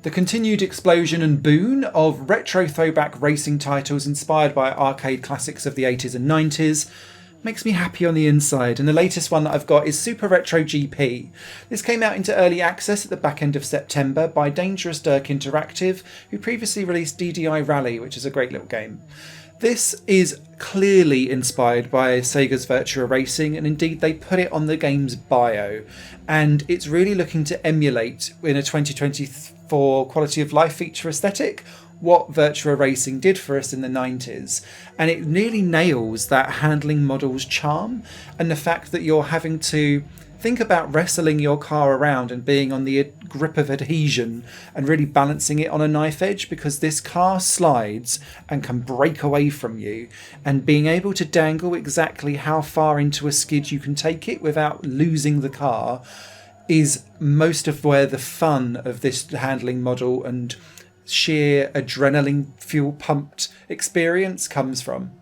The continued explosion and boon of retro throwback racing titles inspired by arcade classics of the 80s and 90s makes me happy on the inside, and the latest one that I've got is Super Retro GP. This came out into early access at the back end of September by Dangerous Dirk Interactive, who previously released DDI Rally, which is a great little game. This is clearly inspired by Sega's Virtua Racing, and indeed they put it on the game's bio, and it's really looking to emulate, in a 2024 quality of life feature aesthetic, what Virtua Racing did for us in the 90s. And it nearly nails that handling model's charm, and the fact that you're having to think about wrestling your car around and being on the grip of adhesion and really balancing it on a knife edge, because this car slides and can break away from you, and being able to dangle exactly how far into a skid you can take it without losing the car is most of where the fun of this handling model and sheer adrenaline fuel pumped experience comes from.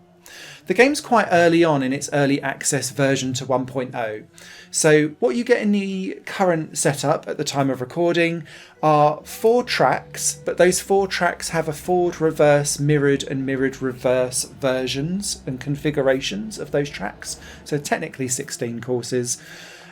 The game's quite early on in its early access version to 1.0. So what you get in the current setup at the time of recording are 4 tracks, but those 4 tracks have a forward reverse mirrored and mirrored reverse versions and configurations of those tracks. So technically 16 courses.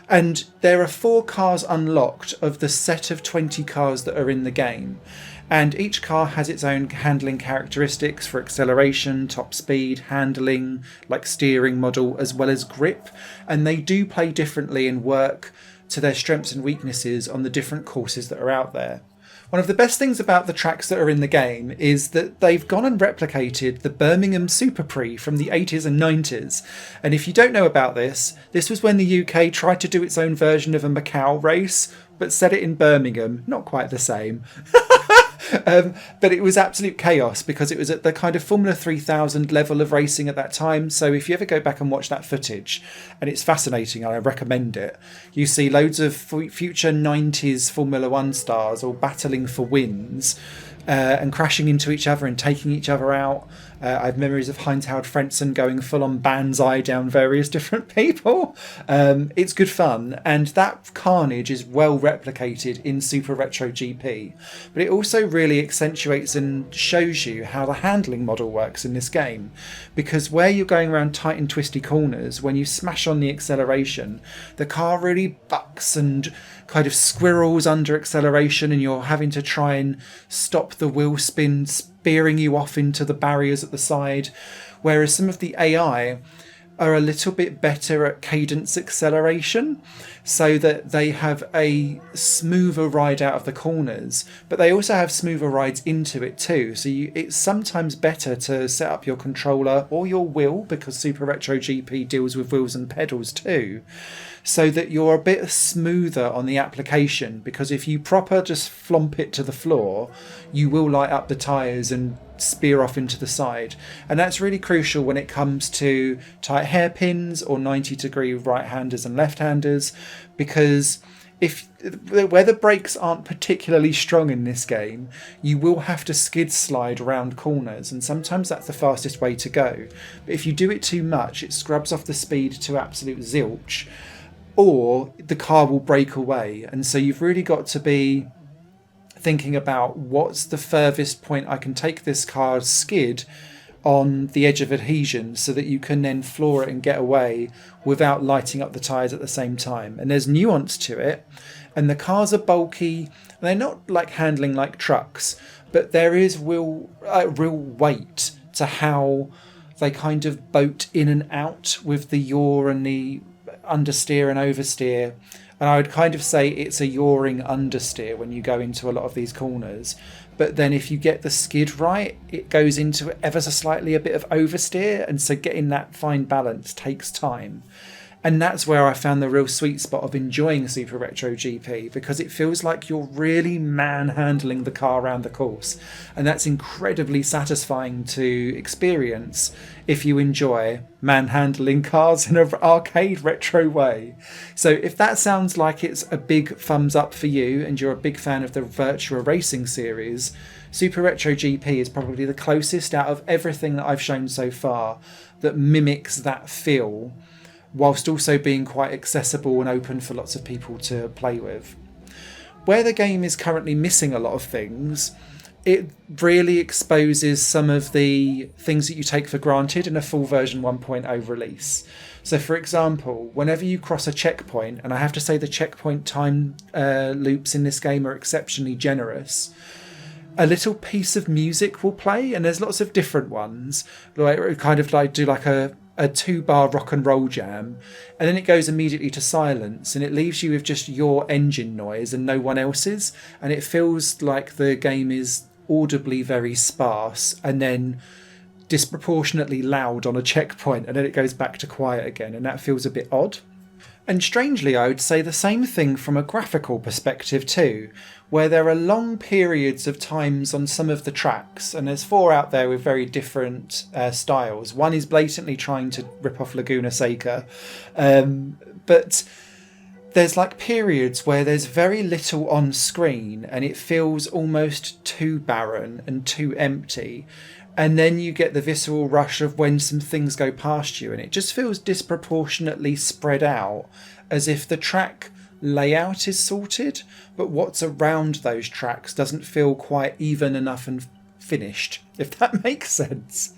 And there are 4 cars unlocked of the set of 20 cars that are in the game. And each car has its own handling characteristics for acceleration, top speed, handling, like steering model, as well as grip. And they do play differently and work to their strengths and weaknesses on the different courses that are out there. One of the best things about the tracks that are in the game is that they've gone and replicated the Birmingham Super Prix from the 80s and 90s. And if you don't know about this, this was when the UK tried to do its own version of a Macau race, but set it in Birmingham. Not quite the same. But it was absolute chaos because it was at the kind of Formula 3000 level of racing at that time. So if you ever go back and watch that footage, and it's fascinating, I recommend it, you see loads of future 90s Formula 1 stars all battling for wins and crashing into each other and taking each other out. I have memories of Heinz-Harald Frentzen going full on banzai down various different people. It's good fun, and that carnage is well replicated in Super Retro GP. But it also really accentuates and shows you how the handling model works in this game. Because where you're going around tight and twisty corners, when you smash on the acceleration, the car really bucks and kind of squirrels under acceleration, and you're having to try and stop the wheel spin spearing you off into the barriers at the side, whereas some of the AI are a little bit better at cadence acceleration, so that they have a smoother ride out of the corners, but they also have smoother rides into it too. So it's sometimes better to set up your controller or your wheel, because Super Retro GP deals with wheels and pedals too, so that you're a bit smoother on the application, because if you proper just flomp it to the floor, you will light up the tyres and spear off into the side. And that's really crucial when it comes to tight hairpins or 90-degree right-handers and left-handers, because where the brakes aren't particularly strong in this game, you will have to skid slide around corners, and sometimes that's the fastest way to go. But if you do it too much, it scrubs off the speed to absolute zilch, or the car will break away. And so you've really got to be thinking about what's the furthest point I can take this car's skid on the edge of adhesion, so that you can then floor it and get away without lighting up the tyres at the same time. And there's nuance to it, and the cars are bulky. They're not like handling like trucks, but there is real weight to how they kind of boat in and out with the yaw and the understeer and oversteer. And I would kind of say it's a yawing understeer when you go into a lot of these corners. But then if you get the skid right, it goes into ever so slightly a bit of oversteer. And so getting that fine balance takes time. And that's where I found the real sweet spot of enjoying Super Retro GP, because it feels like you're really manhandling the car around the course. And that's incredibly satisfying to experience if you enjoy manhandling cars in an arcade retro way. So if that sounds like it's a big thumbs up for you and you're a big fan of the Virtua Racing series, Super Retro GP is probably the closest out of everything that I've shown so far that mimics that feel, whilst also being quite accessible and open for lots of people to play with. where the game is currently missing a lot of things, it really exposes some of the things that you take for granted in a full version 1.0 release. So, for example, whenever you cross a checkpoint, and I have to say the checkpoint time loops in this game are exceptionally generous, a little piece of music will play, and there's lots of different ones. Like kind of like do like a 2-bar rock and roll jam, and then it goes immediately to silence, and it leaves you with just your engine noise and no one else's, and it feels like the game is audibly very sparse and then disproportionately loud on a checkpoint, and then it goes back to quiet again, and that feels a bit odd. And strangely, I would say the same thing from a graphical perspective too, where there are long periods of times on some of the tracks, and there's 4 out there with very different styles. One is blatantly trying to rip off Laguna Seca, but there's like periods where there's very little on screen and it feels almost too barren and too empty. And then you get the visceral rush of when some things go past you, and it just feels disproportionately spread out, as if the track layout is sorted, but what's around those tracks doesn't feel quite even enough and finished, if that makes sense.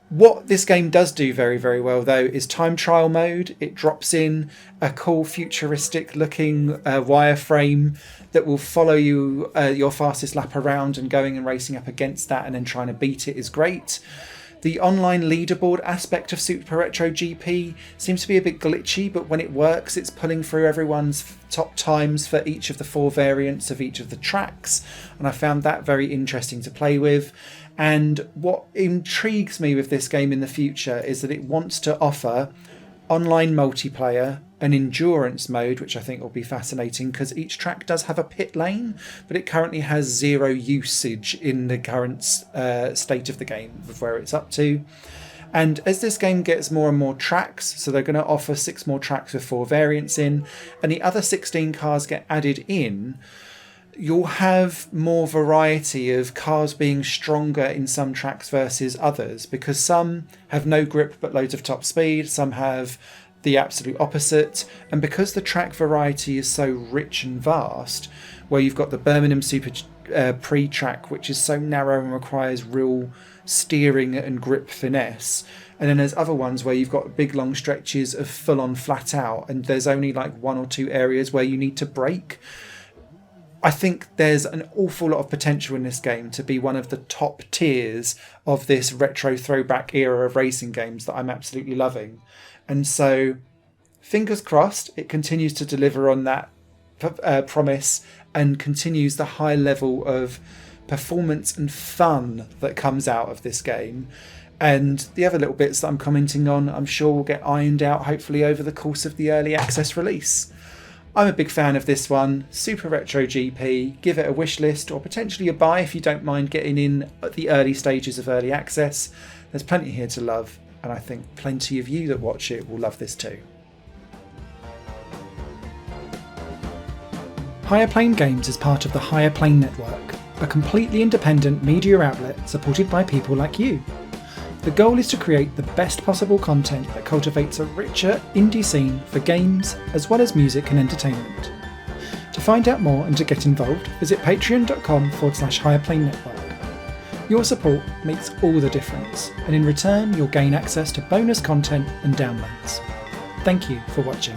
What this game does do very, very well, though, is time trial mode. It drops in a cool futuristic looking wireframe that will follow you your fastest lap around, and going and racing up against that and then trying to beat it is great. The online leaderboard aspect of Super Retro GP seems to be a bit glitchy, but when it works, it's pulling through everyone's top times for each of the 4 variants of each of the tracks, and I found that very interesting to play with. And what intrigues me with this game in the future is that it wants to offer online multiplayer, an endurance mode, which I think will be fascinating because each track does have a pit lane, but it currently has 0 usage in the current state of the game of where it's up to. And as this game gets more and more tracks, so they're going to offer 6 more tracks with 4 variants in, and the other 16 cars get added in, you'll have more variety of cars being stronger in some tracks versus others, because some have no grip but loads of top speed, some have the absolute opposite, and because the track variety is so rich and vast, where you've got the Birmingham Super pre-track, which is so narrow and requires real steering and grip finesse, and then there's other ones where you've got big long stretches of full-on flat out, and there's only like 1 or 2 areas where you need to brake. I think there's an awful lot of potential in this game to be one of the top tiers of this retro throwback era of racing games that I'm absolutely loving. And so, fingers crossed, it continues to deliver on that promise and continues the high level of performance and fun that comes out of this game. And the other little bits that I'm commenting on, I'm sure will get ironed out hopefully over the course of the early access release. I'm a big fan of this one, Super Retro GP. Give it a wish list or potentially a buy if you don't mind getting in at the early stages of early access. There's plenty here to love, and I think plenty of you that watch it will love this too. Higher Plane Games is part of the Higher Plane Network, a completely independent media outlet supported by people like you. The goal is to create the best possible content that cultivates a richer indie scene for games as well as music and entertainment. To find out more and to get involved, visit patreon.com/higherplane-network. Your support makes all the difference, and in return you'll gain access to bonus content and downloads. Thank you for watching.